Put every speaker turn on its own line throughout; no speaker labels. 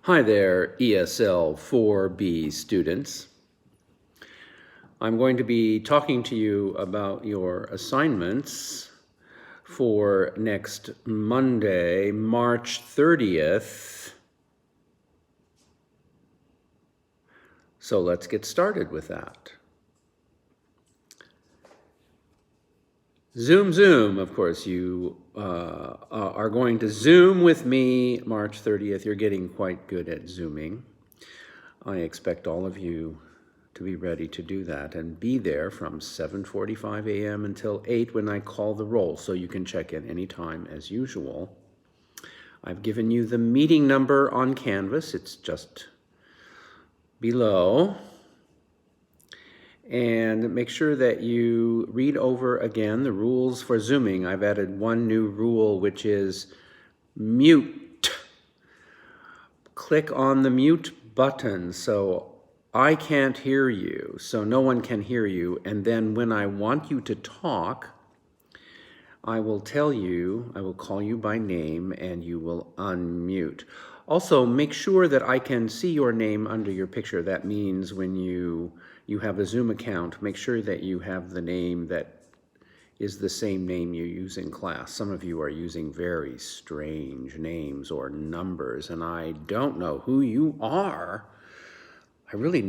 Hi there, ESL 4B students. I'm going to be talking to you about your assignments for next Monday, March 30th. So let's get started with that. Zoom, of course, you are going to Zoom with me March 30th. You're getting quite good at Zooming. I expect all of you to be ready to do that and be there from 7:45 a.m. until 8 when I call the roll, so you can check in anytime as usual. I've given you the meeting number on Canvas. It's just below. And make sure that you read over again the rules for Zooming. I've added one new rule, which is mute. Click on the mute button so I can't hear you, so no one can hear you. And then when I want you to talk, I will tell you, I will call you by name and you will unmute. Also, make sure that I can see your name under your picture. That means when you have a Zoom account, make sure that you have the name that is the same name you use in class. Some of you are using very strange names or numbers, and I don't know who you are. I really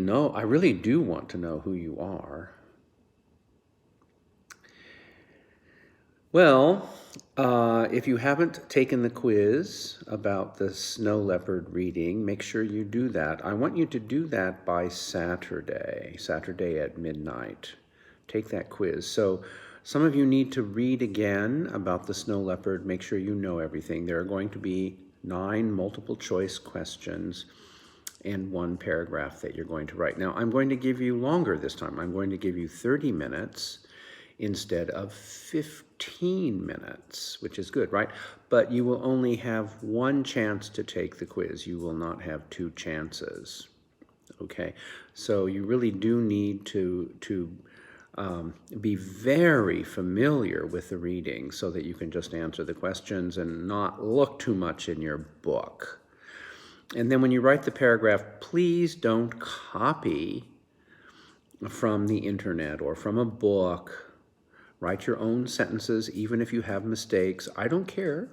do want to know who you are. Well, if you haven't taken the quiz about the snow leopard reading, make sure you do that. I want you to do that by Saturday at midnight. Take that quiz. So some of you need to read again about the snow leopard. Make sure you know everything. There are going to be 9 multiple choice questions and 1 paragraph that you're going to write. Now, I'm going to give you longer this time. I'm going to give you 30 minutes instead of 15 minutes, which is good, right? But you will only have 1 chance to take the quiz. You will not have 2 chances, okay? So you really do need to be very familiar with the reading so that you can just answer the questions and not look too much in your book. And then when you write the paragraph, please don't copy from the internet or from a book. Write your own sentences, even if you have mistakes. I don't care.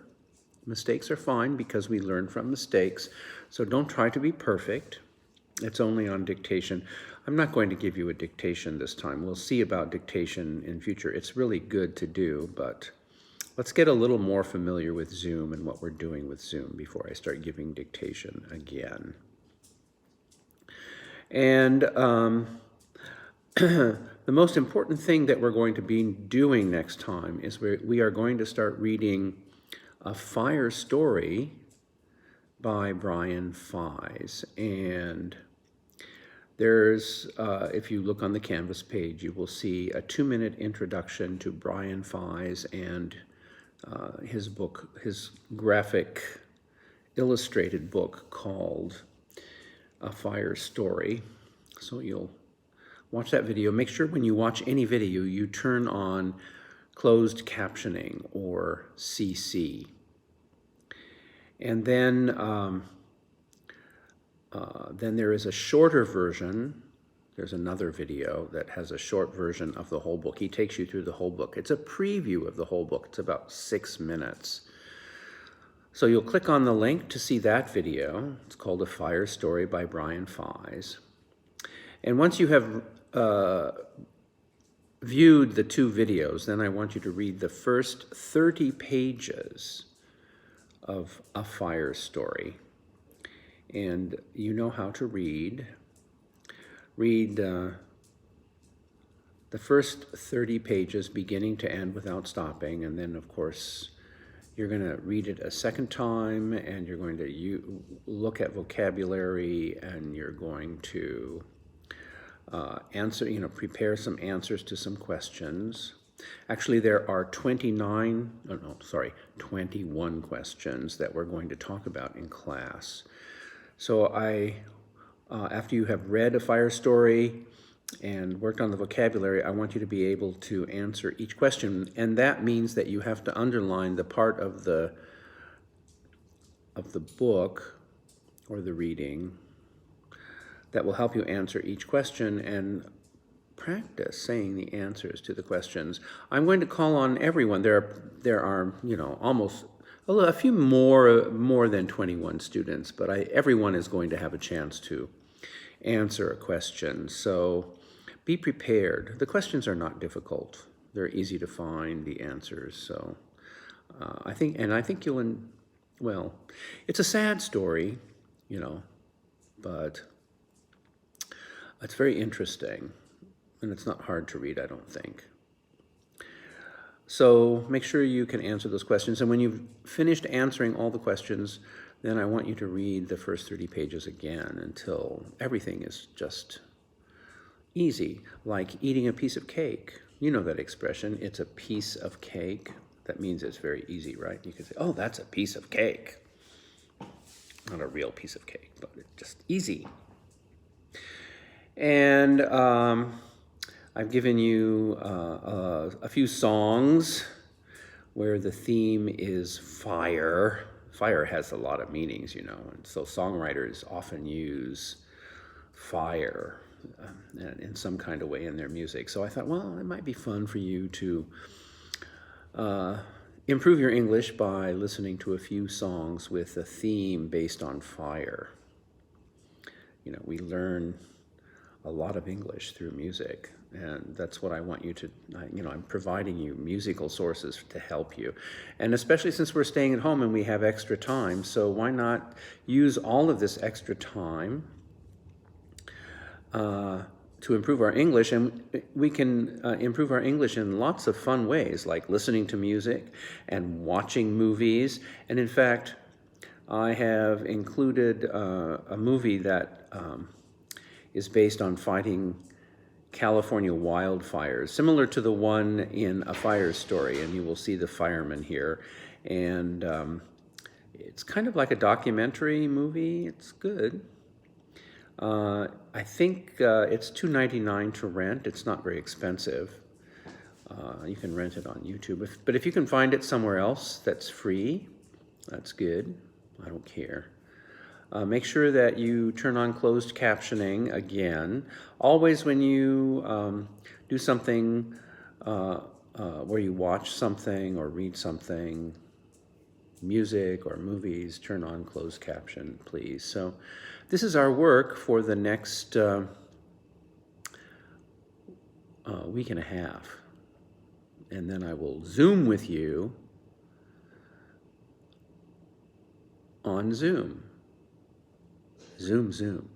Mistakes are fine because we learn from mistakes. So don't try to be perfect. It's only on dictation. I'm not going to give you a dictation this time. We'll see about dictation in future. It's really good to do, but let's get a little more familiar with Zoom and what we're doing with Zoom before I start giving dictation again. And the most important thing that we're going to be doing next time is we are going to start reading A Fire Story by Brian Fies. And there's, if you look on the Canvas page, you will see a 2-minute introduction to Brian Fies and his book, his graphic illustrated book called A Fire Story. So you'll watch that video. Make sure when you watch any video, you turn on closed captioning or CC. And then there is a shorter version. There's another video that has a short version of the whole book. He takes you through the whole book. It's a preview of the whole book. It's about 6 minutes. So you'll click on the link to see that video. It's called A Fire Story by Brian Fies. And once you have viewed the 2 videos, then I want you to read the first 30 pages of A Fire Story. And you know how to read. Read the first 30 pages beginning to end without stopping, and then of course you're going to read it a second time, and you're going to look at vocabulary, and you're going to prepare some answers to some questions. Actually, there are 21 questions that we're going to talk about in class. So after you have read A Fire Story and worked on the vocabulary, I want you to be able to answer each question. And that means that you have to underline the part of the book or the reading that will help you answer each question and practice saying the answers to the questions. I'm going to call on everyone. There are almost a few more than 21 students, but everyone is going to have a chance to answer a question. So be prepared. The questions are not difficult. They're easy to find, the answers. So I think well, it's a sad story, but it's very interesting, and it's not hard to read, I don't think. So make sure you can answer those questions, and when you've finished answering all the questions, then I want you to read the first 30 pages again until everything is just easy, like eating a piece of cake. You know that expression, it's a piece of cake. That means it's very easy, right? You can say, oh, that's a piece of cake. Not a real piece of cake, but it's just easy. And I've given you a few songs where the theme is fire. Fire has a lot of meanings, and so songwriters often use fire in some kind of way in their music. So I thought, well, it might be fun for you to improve your English by listening to a few songs with a theme based on fire. We learn a lot of English through music, and that's what I want you to, I'm providing you musical sources to help you. And especially since we're staying at home and we have extra time, so why not use all of this extra time to improve our English? And we can improve our English in lots of fun ways, like listening to music and watching movies. And in fact, I have included a movie that is based on fighting California wildfires, similar to the one in A Fire Story, and you will see the firemen here. And it's kind of like a documentary movie. It's good. I think it's $2.99 to rent. It's not very expensive. You can rent it on YouTube. But if you can find it somewhere else that's free, that's good. I don't care. Make sure that you turn on closed captioning again. Always when you do something where you watch something or read something, music or movies, turn on closed caption, please. So this is our work for the next week and a half. And then I will Zoom with you on Zoom. Zoom, Zoom.